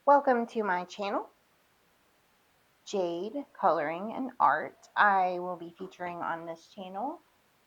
Welcome to my channel, Jade Coloring and Art. I will be featuring on this channel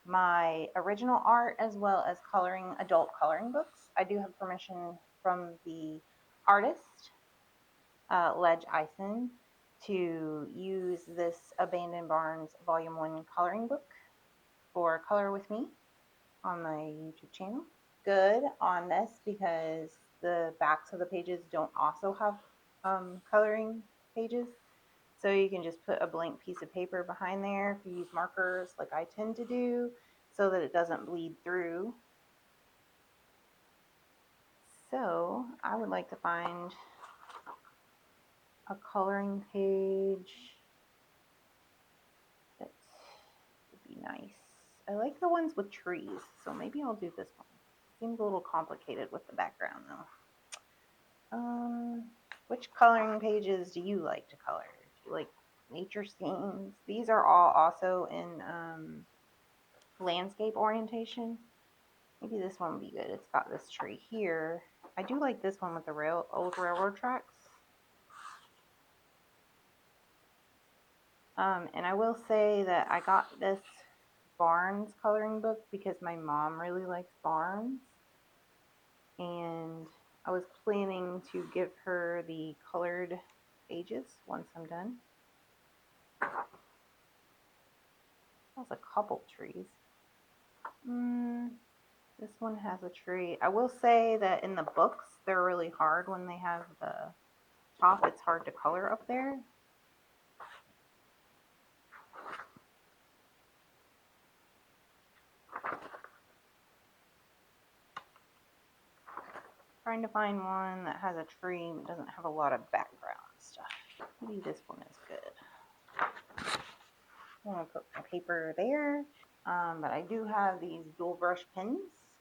my original art as well as coloring adult coloring books. I do have permission from the artist, Ledge Eisen, to use this Abandoned Barns Volume 1 coloring book for Color With Me on my YouTube channel. Good on this because the backs of the pages don't also have coloring pages. So you can just put a blank piece of paper behind there if you use markers like I tend to do so that it doesn't bleed through. So I would like to find a coloring page that would be nice. I like the ones with trees, so maybe I'll do this one. Seems a little complicated with the background though. Which coloring pages do you like to color? Do you like nature scenes? These are all also in landscape orientation. Maybe this one would be good. It's got this tree here. I do like this one with the old railroad tracks. And I will say that I got this Barnes coloring book because my mom really likes Barnes. And I was planning to give her the colored pages once I'm done. Has a couple trees. This one has a tree. I will say that in the books, they're really hard when they have the top. It's hard to color up there. Trying to find one that has a tree but doesn't have a lot of background stuff. Maybe this one is good. I'm going to put my paper there. But I do have these dual brush pens.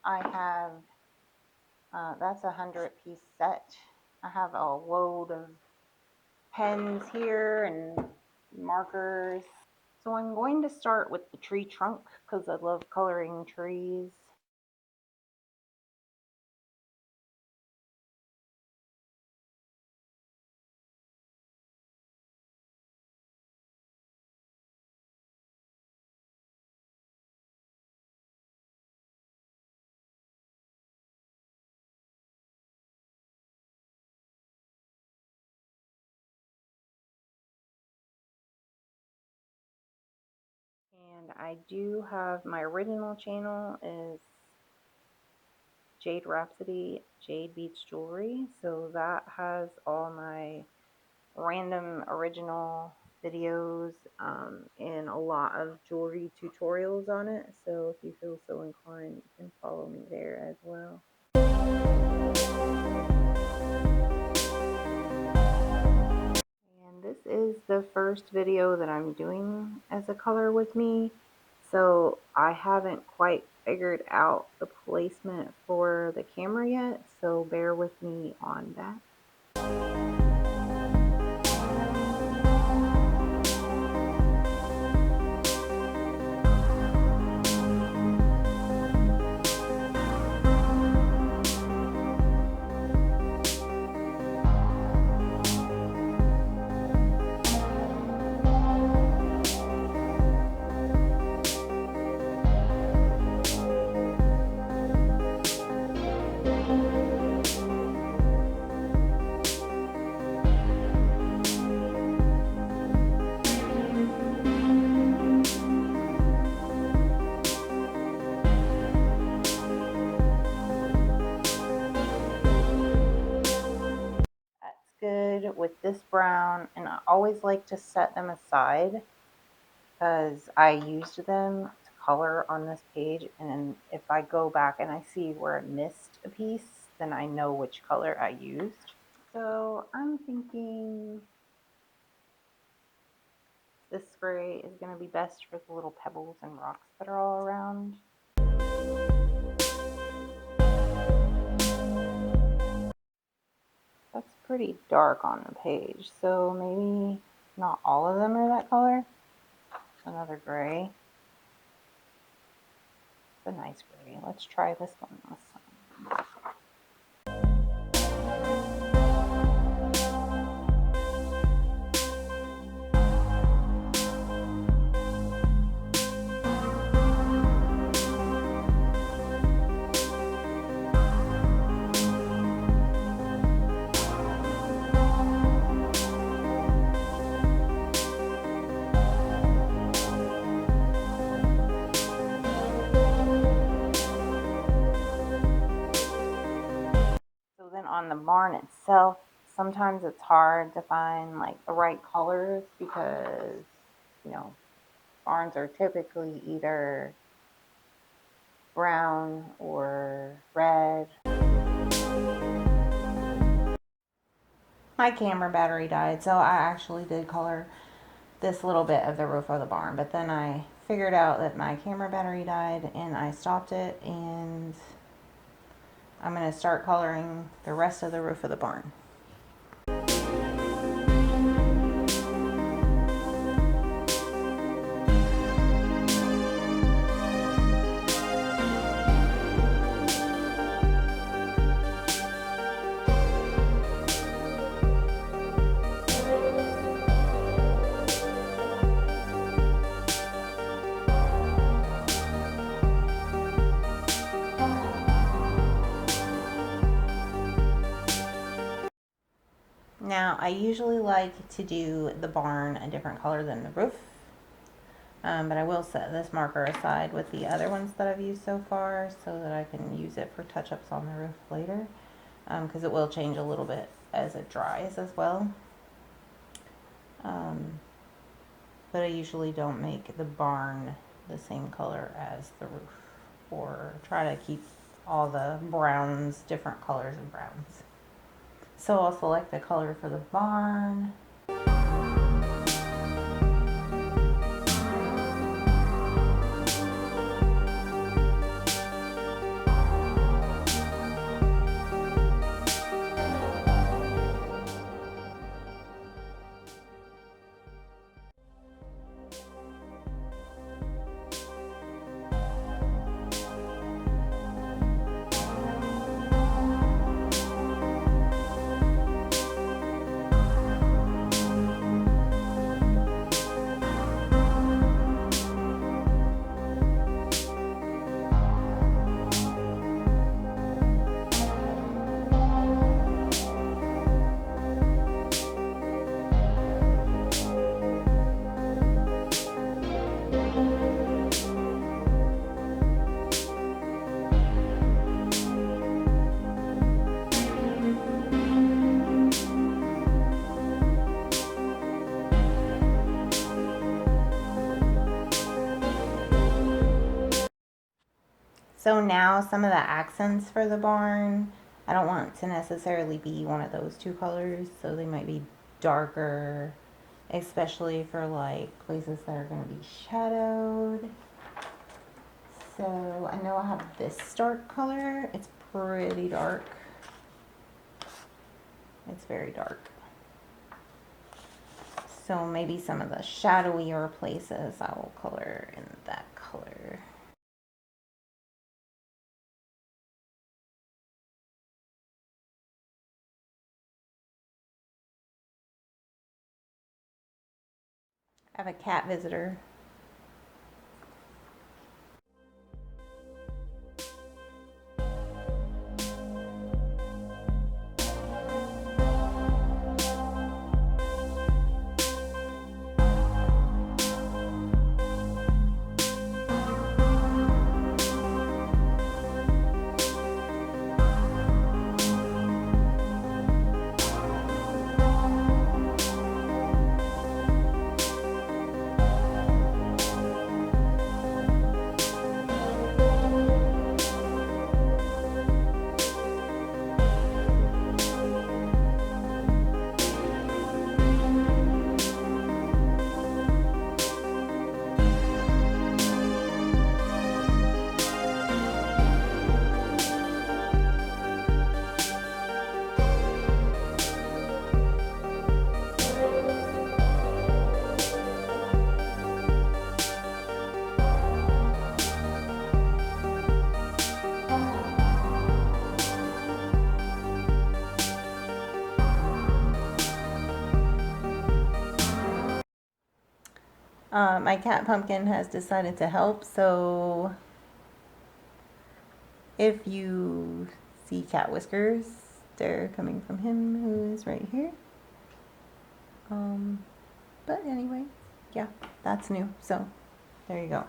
I have, that's a 100-piece set. I have a load of pens here and markers. So I'm going to start with the tree trunk because I love coloring trees. And I do have my original channel is Jade Rhapsody, Jade Beats Jewelry. So that has all my random original videos and a lot of jewelry tutorials on it. So if you feel so inclined, you can follow me there as well. And this is the first video that I'm doing as a color with me. So I haven't quite figured out the placement for the camera yet. So bear with me on that. Good with this brown, and I always like to set them aside because I used them to color on this page, and if I go back and I see where I missed a piece, then I know which color I used. So I'm thinking this gray is going to be best for the little pebbles and rocks that are all around. That's pretty dark on the page, so maybe not all of them are that color. Another gray. It's a nice gray. Let's try this one this time. on the barn itself, sometimes it's hard to find like the right colors because, you know, barns are typically either brown or red. My camera battery died, so I actually did color this little bit of the roof of the barn, but then I figured out that my camera battery died and I stopped it, and I'm going to start coloring the rest of the roof of the barn. Now, I usually like to do the barn a different color than the roof, but I will set this marker aside with the other ones that I've used so far so that I can use it for touch-ups on the roof later, because it will change a little bit as it dries as well. But I usually don't make the barn the same color as the roof, or try to keep all the browns different colors of browns. So I'll select the color for the barn. So now some of the accents for the barn, I don't want to necessarily be one of those two colors, so they might be darker, especially for like places that are going to be shadowed. So I know I have this dark color. It's pretty dark. It's very dark. So maybe some of the shadowier places I will color in that color. I have a cat visitor. My cat Pumpkin has decided to help, so if you see cat whiskers, they're coming from him, who is right here. But anyway, yeah, that's new, so there you go.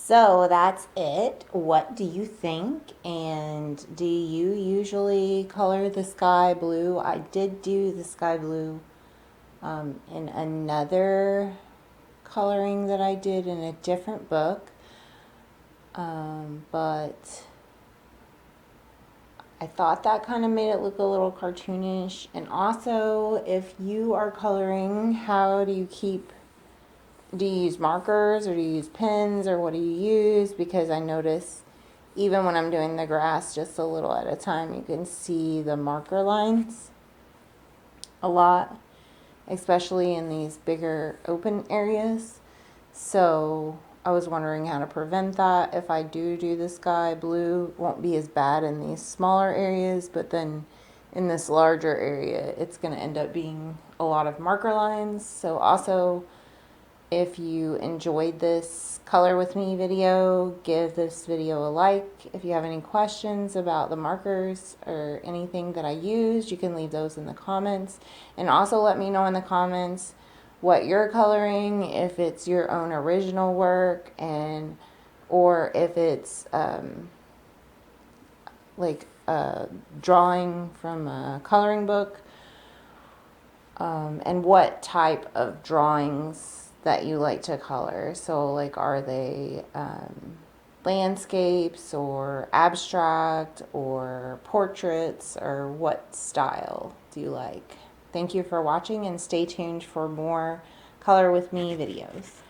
So that's it. What do you think? And do you usually color the sky blue? I did do the sky blue in another coloring that I did in a different book. But I thought that kind of made it look a little cartoonish. And also, if you are coloring, how do you keep, do you use markers or do you use pens or what do you use? Because I notice even when I'm doing the grass just a little at a time, you can see the marker lines a lot, especially in these bigger open areas. So I was wondering how to prevent that. If I do the sky blue, it won't be as bad in these smaller areas, but then in this larger area, it's going to end up being a lot of marker lines. So also, if you enjoyed this Color With Me video, give this video a like. If you have any questions about the markers or anything that I used, you can leave those in the comments. And also let me know in the comments what you're coloring, if it's your own original work, and or if it's like a drawing from a coloring book, and what type of drawings that you like to color. So, like, are they landscapes or abstract or portraits, or what style do you like? Thank you for watching and stay tuned for more Color With Me videos.